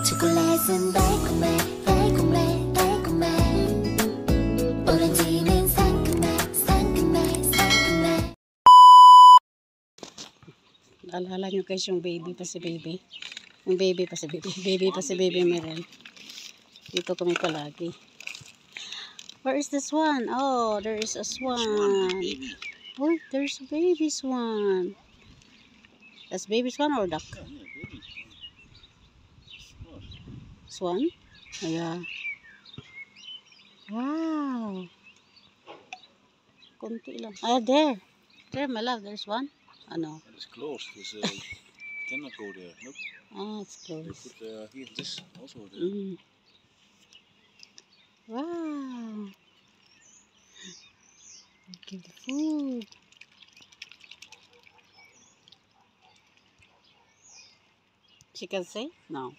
초콜릿은 달콤해 달콤해 달콤해 오렌지는 상큼해 상큼해 상큼해. Alala nyo guys yung baby pa si baby. Yung baby pa si baby. Baby pa si baby Merel. Dito kami palagi. Where is the swan? Oh, there is a swan. Oh, there's a baby swan. That's baby swan or duck? Swan? Oh, yeah. Wow. Konti lang. Ah, there. There, my love. There's one. Ano? It's closed. It's, cannot go there. Nope. Ah, it's They closed. put here this also there. Wow. Give the food. She can say? No.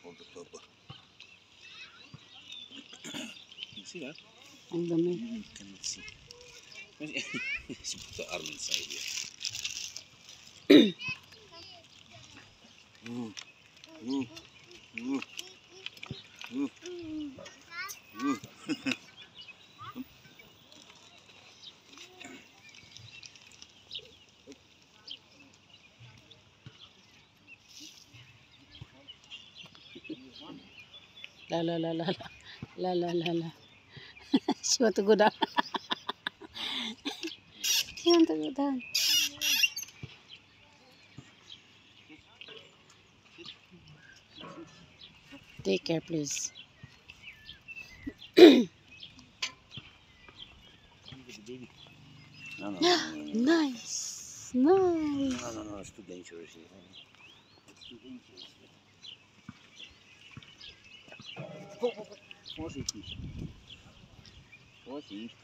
Hold the purple. You see that? Ang dami. You cannot see. She put the arm inside here. Ooh. Ooh. Ooh. Ooh. Ooh. La la la la la. La la la la. She want to go down. She want to go down. Take care, please. No, no, no, no, no, no. Nice. Nice. No, no, no, it's too dangerous here. It's too dangerous. Go, go, go. Vorsichtig. Vorsicht.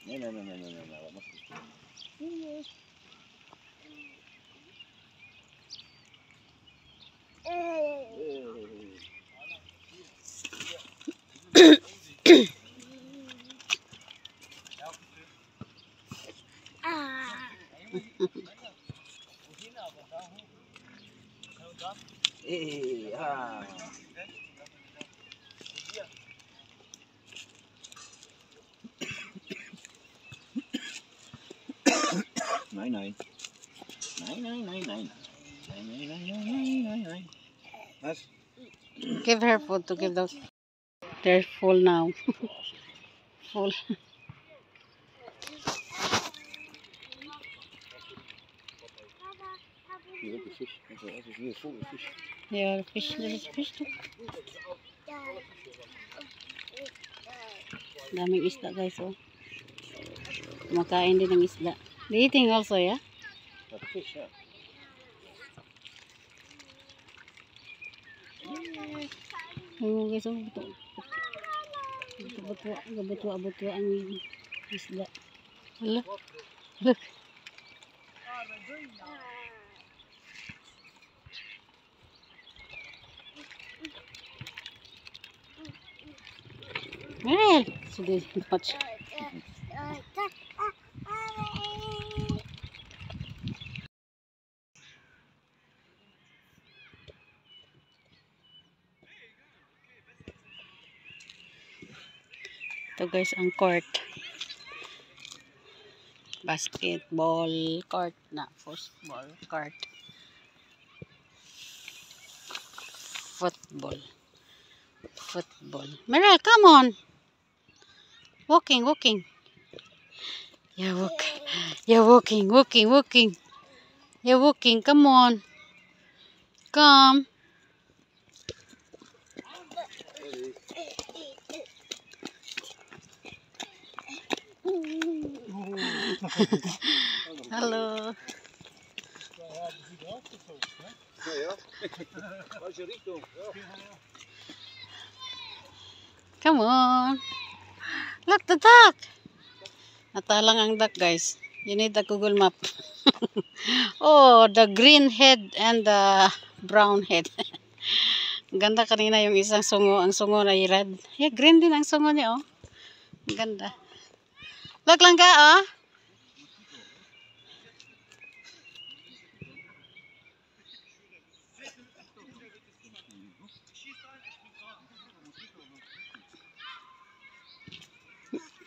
No, no, no, no, no, no, no. Wat mag ik? Nein, nein. Nein, nein, nein, nein. Nein, nein, nein, nein, nein, nein, nein. Was? Give her food to give those. They're full now. Full. Hier ook een vis. Het is hier vol vis. Yeah, fish. There's fish too. Daming isda guys, oh. Kumakain din ng isda. They eating also, yeah? Wat vis, ja. Ayun guys, oh. Butua ang isda. Hala. Look. Merel! She didn't watch. Ito guys ang court. Basketball court na. Football court. Football. Merel, come on! Walking. Yeah, walking. You're walking, come on. Come. Hallo. Ja, ja. Welche Richtung? Ja. Come on. Look, the duck. Natalang ang duck, guys. You need a Google map. Oh, the green head and the brown head. Ganda kanina yung isang sungo. Ang sungo na red. Yeah, green din ang sungo niya, oh. Ganda. Look lang ka, oh.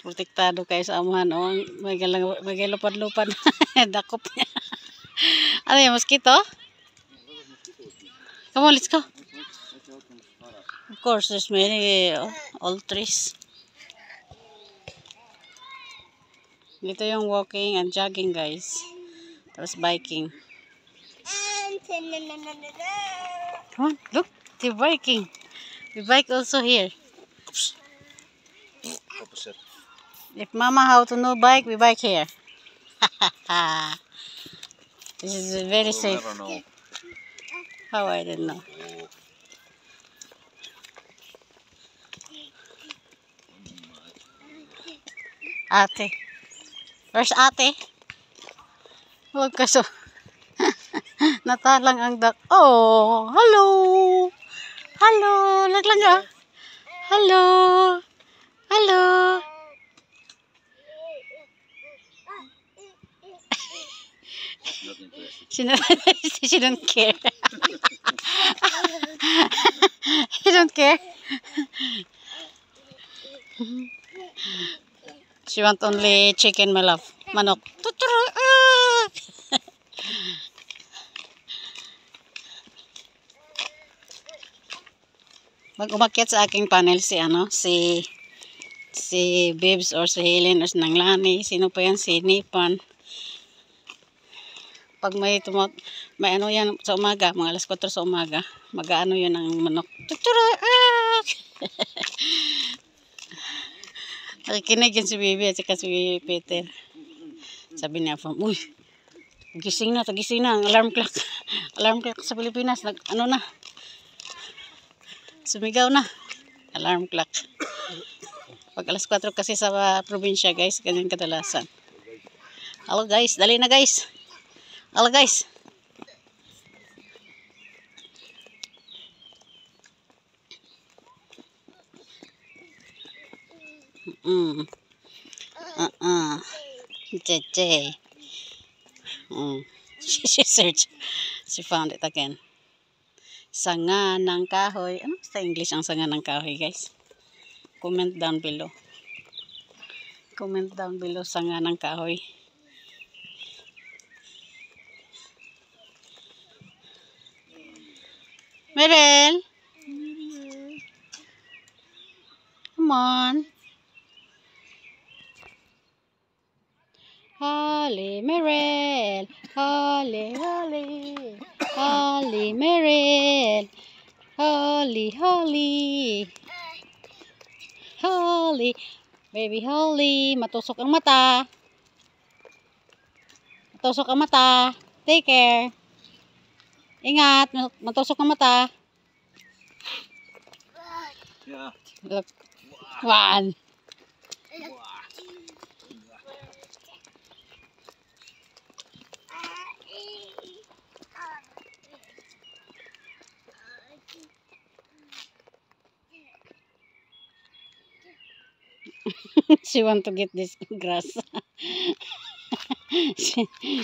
Protektado kayo sa amuhan, oh. May lupad-lupad. Dakop niya. Ano yung mosquito? Come on, let's go. Of course, there's many old trees. Dito yung walking and jogging, guys. Tapos biking. Come on, look, the biking. We bike also here. Opposite. If Mama how to know bike, we bike here. This is very safe. I don't know. How I don't know. Ate. Where's ate? Huwag ka so. Natalang ang duck. Oh, hello. Hello. Laglang ka. Hello. Hello. Not interested. She don't care. She don't care. She want only chicken, my love. Manok. Pag umakyat sa aking panel si Bibs or si Helen or si Nanglani, sino pa yan, si Nipan. Pag may ano yan sa umaga, mga alas 4 sa umaga, mag-ano yun ang manok. Nakikinig yun si Bibi at saka si Peter. Sabi niya, uy, gising na, ang alarm clock. Alarm clock sa Pilipinas, ano na, sumigaw na. Alarm clock. Pag alas 4 kasi sa probinsya, guys, ganyan kadalasan. Hello guys, dali na guys. Hello guys. Jeje. She searched. She found it again. Sanga ng kahoy. Ano sa English ang sanga ng kahoy, guys? Comment down below. Comment down below, sanga ng kahoy. Merel. Come on. Holly, Merel. Holly, Holly. Holly, Merel. Holly, Holly. Holly. Baby Holly. Matusok ang mata. Matusok ang mata. Take care. Ingat. Matusok ang mata. Yeah. Look. One. She want to get this grass.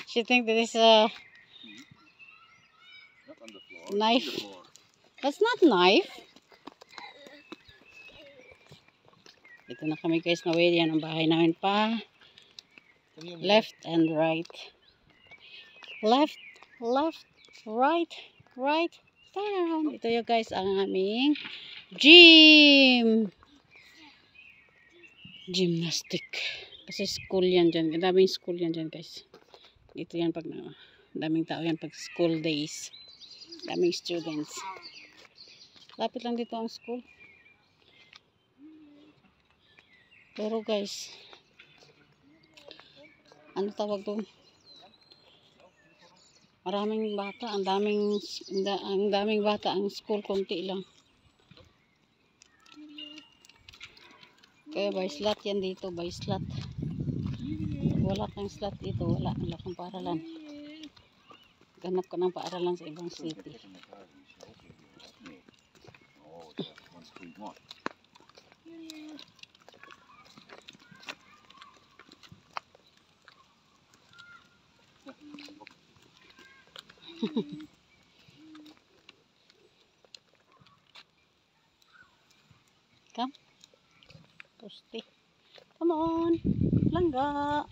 she think that is a Not on the floor. knife. On the floor. That's not knife. Ito na kami guys, naway yan ang bahay namin pa. Left and right. Left, left, right, right, down. Ito yung guys ang aming gym. Gymnastic. Kasi school yan dyan. Daming school yan dyan guys. Dito yan pag daming tao yan pag school days. Daming students. Lapit lang dito ang school. Pero guys, ano tawag doon? Maraming bata, ang daming bata ang school, konti lang. Kaya by slot yan dito, by slot. Wala kang slot dito, wala kang paaralan. Ganap ka ng paaralan sa ibang city. Oh, ja, ganz goed, man. Come. Pusti. Come on. Langga.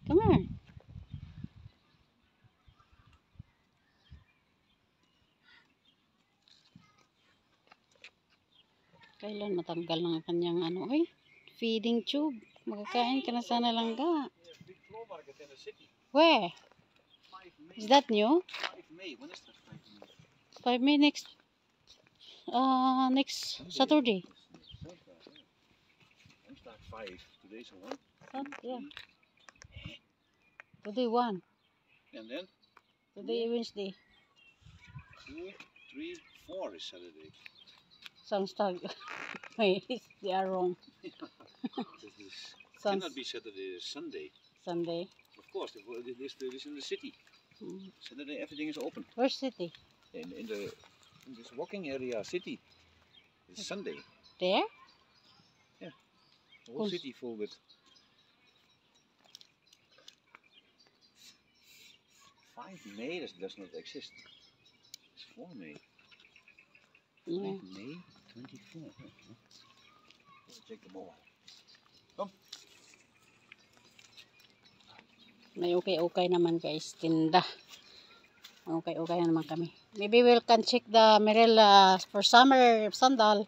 Come here. Kailan matanggal ng kanyang ano, ay? Feeding tube. Magkakain ka na sana langga. Big floor market in the city. Where? 5 Is May. that new? 5 May. When is that 5 May? 5 May next Saturday. Woensdag 5. Today's 1. Yeah. Today 1. And then Today Wednesday. 2, 3, 4 is Saturday. Sounds tag. Wait, they are wrong. This Sounds cannot be Saturday, it's Sunday. Sunday. Of course, this is in the city. Mm. Saturday everything is open. Where's city? In this walking area, city. It's Sunday. There? The whole Cons- city full with 5 May does not exist. It's 4 May. Yeah. 5 May 24. Let's check the mobile. May okay naman guys, tinda. Okay naman kami. Maybe we can check the Merrell for summer sandal.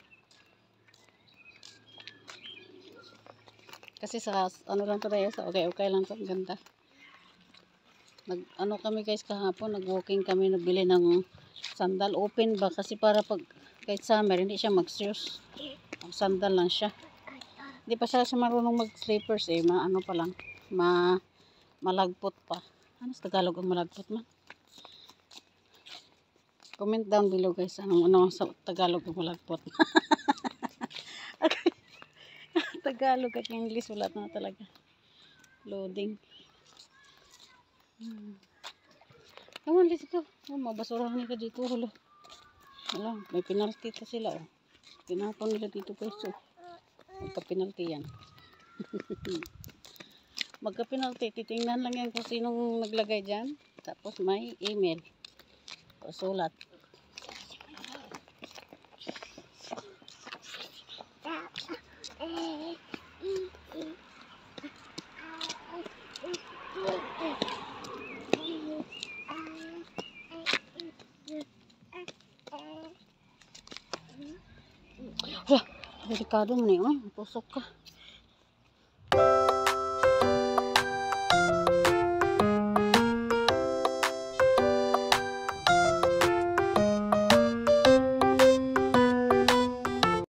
Kasi sa ano lang to dahil sa okay lang to, ang ganda. Ano kami guys kahapon, nag-walking kami, nagbili ng sandal. Open ba kasi para pag kahit summer hindi siya mag-shoes. Sandal lang siya. Hindi pa siya marunong mag-slippers eh, ano pa lang, malagpot pa. Ano sa Tagalog ang malagpot man? Comment down below guys, ano sa Tagalog ang malagpot. Tagalog at English wala na talaga. Loading. Come on, let's go. Oh, mabasurahan nila dito. Hulo. Wala, may penalty ta sila. Oh. Pinapon nila dito guys. Oh. Magka-penalty yan. Magka-penalty. Titingnan lang yan kung sinong naglagay dyan. Tapos may email. O sulat. Wah, delikado mo na yun. Tusok ka.